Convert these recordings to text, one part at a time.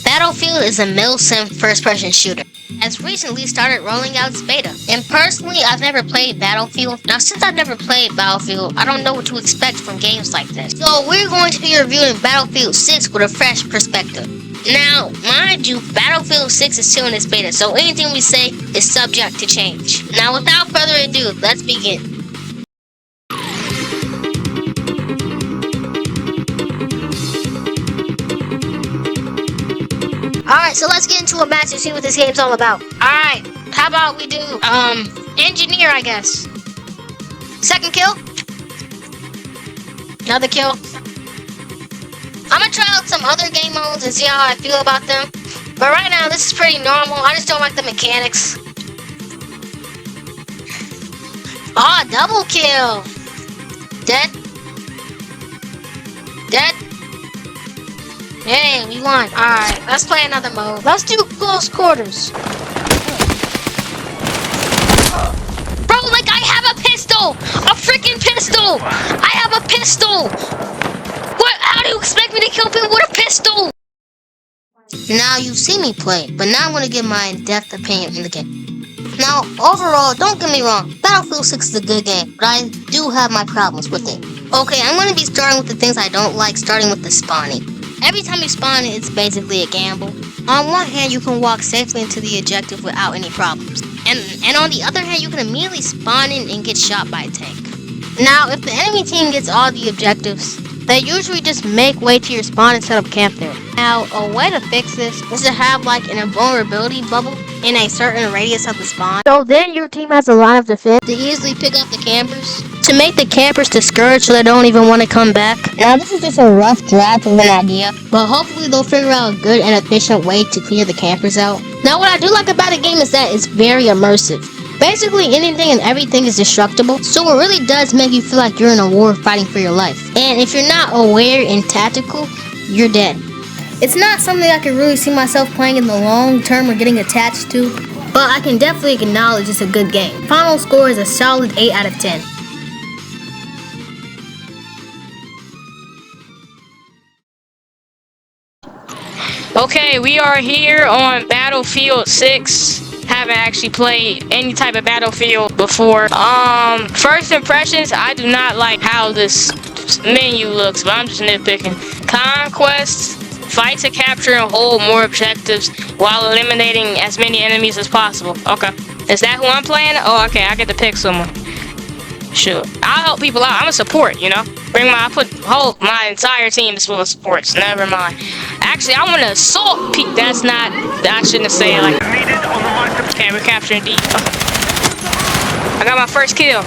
Battlefield is a milsim first-person shooter. Has recently started rolling out its beta. And personally, I've never played Battlefield. Now, since I've never played Battlefield, I don't know what to expect from games like this. So we're going to be reviewing Battlefield 6 with a fresh perspective. Now, mind you, Battlefield 6 is still in its beta, so anything we say is subject to change. Now, without further ado, let's begin. Alright, so let's get into a match and see what this game's all about. Alright, how about we do, engineer, I guess. Second kill. Another kill. I'm gonna try out some other game modes and see how I feel about them. But right now, this is pretty normal. I just don't like the mechanics. Ah, double kill. Dead. Dead. Hey, we won. Alright, let's play another mode. Let's do close quarters. Bro, like I have a pistol! A freaking pistol! I have a pistol! What? How do you expect me to kill people with a pistol? Now, you've seen me play, but now I'm going to give my in-depth opinion on the game. Now, overall, don't get me wrong, Battlefield 6 is a good game, but I do have my problems with it. Okay, I'm going to be starting with the things I don't like, starting with the spawning. Every time you spawn, it's basically a gamble. On one hand, you can walk safely into the objective without any problems. And on the other hand, you can immediately spawn in and get shot by a tank. Now, if the enemy team gets all the objectives, they usually just make way to your spawn and set up camp there. Now, a way to fix this is to have like an invulnerability bubble in a certain radius of the spawn. So then your team has a line of defense to easily pick up the campers, to make the campers discouraged so they don't even want to come back. Now, this is just a rough draft of an idea, but hopefully they'll figure out a good and efficient way to clear the campers out. Now, what I do like about the game is that it's very immersive. Basically, anything and everything is destructible, so it really does make you feel like you're in a war fighting for your life. And if you're not aware and tactical, you're dead. It's not something I can really see myself playing in the long term or getting attached to, but I can definitely acknowledge it's a good game. Final score is a solid 8 out of 10. Okay, we are here on Battlefield 6. Haven't actually played any type of Battlefield before. First impressions, I do not like how this menu looks, but I'm just nitpicking. Conquest, fight to capture and hold more objectives while eliminating as many enemies as possible. Okay, is that who I'm playing? Oh, okay, I get to pick someone. Sure, I'll help people out. I'm a support, you know. My entire team is full of supports. Never mind. Actually, I want to assault Pete. That's not. I shouldn't have said it like. Okay, we're capturing D. I got my first kill.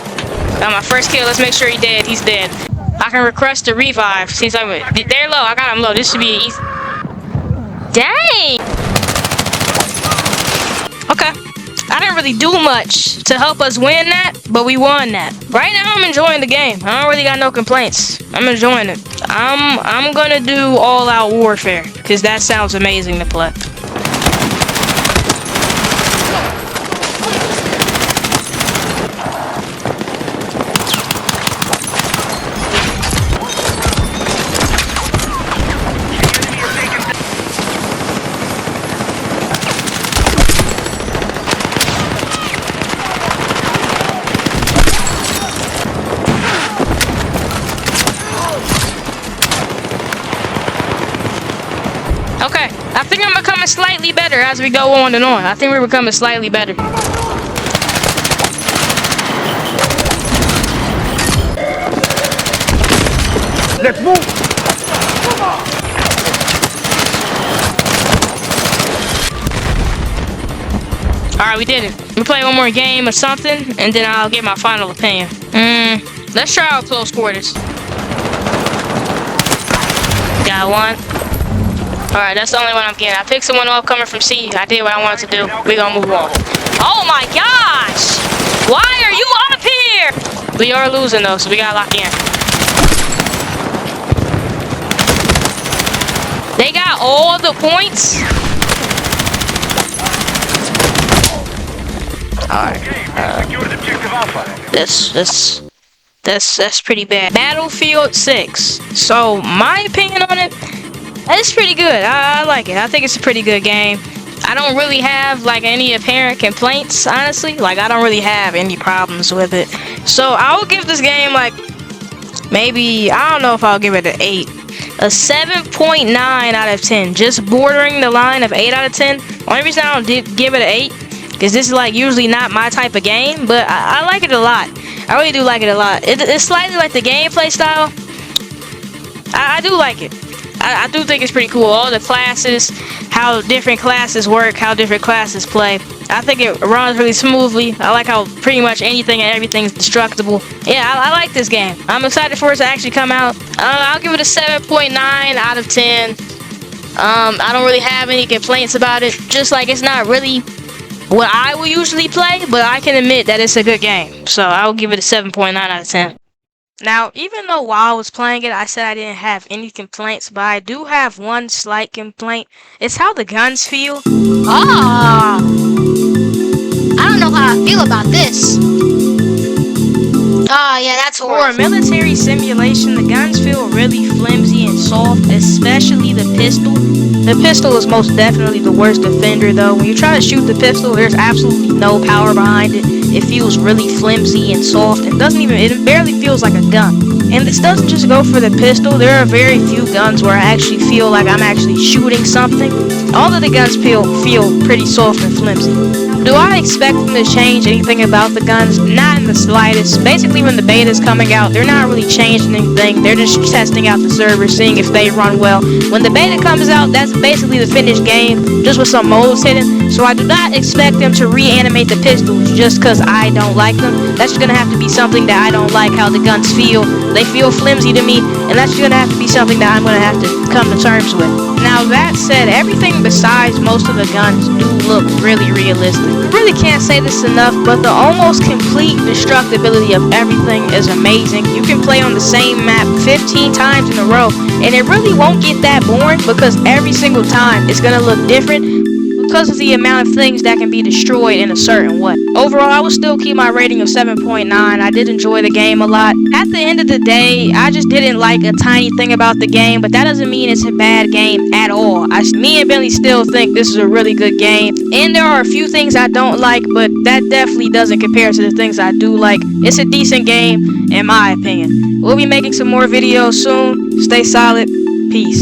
Let's make sure he's dead. He's dead. I can request a revive. Since they're low, I got him low. This should be easy. Dang. Okay. I didn't really do much to help us win that, but we won that. Right now, I'm enjoying the game. I don't really got no complaints. I'm enjoying it. I'm gonna do all-out warfare because that sounds amazing to play. Okay, I think I'm becoming slightly better as we go on and on. I think we're becoming slightly better. Let's move! Alright, we did it. We play one more game or something, and then I'll get my final opinion. Let's try out close quarters. Got one. Alright, that's the only one I'm getting. I picked someone up coming from C. I did what I wanted to do. We gonna move on. Oh my gosh! Why are you up here? We are losing though, so we gotta lock in. They got all the points. Alright. That's pretty bad. Battlefield 6. So my opinion on it, It's pretty good. I like it. I think it's a pretty good game. I don't really have like any apparent complaints, honestly. Like I don't really have any problems with it. So I will give this game like maybe, I don't know if I'll give it an 8. A 7.9 out of 10. Just bordering the line of 8 out of 10. Only reason I don't give it an 8 because this is like usually not my type of game, but I like it a lot. I really do like it a lot. It's slightly like the gameplay style. I do like it. I do think it's pretty cool. All the classes, how different classes work, how different classes play. I think it runs really smoothly. I like how pretty much anything and everything's destructible. Yeah, I like this game. I'm excited for it to actually come out. I'll give it a 7.9 out of 10. I don't really have any complaints about it. Just like it's not really what I will usually play, but I can admit that it's a good game. So I will give it a 7.9 out of 10. Now, even though while I was playing it, I said I didn't have any complaints, but I do have one slight complaint. It's how the guns feel. Ah, I don't know how I feel about this. Oh, yeah, that's For a horrible. military simulation, the guns feel really flimsy and soft, especially the pistol. The pistol is most definitely the worst offender, though. When you try to shoot the pistol, there's absolutely no power behind it. It feels really flimsy and soft and it barely feels like a gun. And this doesn't just go for the pistol. There are very few guns where I actually feel like I'm actually shooting something. All of the guns feel pretty soft and flimsy. Do I expect them to change anything about the guns? Not in the slightest. Basically, when the beta is coming out, they're not really changing anything. They're just testing out the server, seeing if they run well. When the beta comes out, that's basically the finished game, just with some modes hidden. So I do not expect them to reanimate the pistols just because I don't like them. That's just gonna have to be something that I don't like how the guns feel. They feel flimsy to me, and that's gonna have to be something that I'm gonna have to come to terms with. Now that said, everything besides most of the guns do look really realistic. I really can't say this enough, but the almost complete destructibility of everything is amazing. You can play on the same map 15 times in a row, and it really won't get that boring because every single time it's gonna look different because of the amount of things that can be destroyed in a certain way. Overall, I will still keep my rating of 7.9. I did enjoy the game a lot. At the end of the day, I just didn't like a tiny thing about the game, but that doesn't mean it's a bad game at all. Me and Bentley still think this is a really good game, and there are a few things I don't like, but that definitely doesn't compare to the things I do like. It's a decent game, in my opinion. We'll be making some more videos soon. Stay solid. Peace.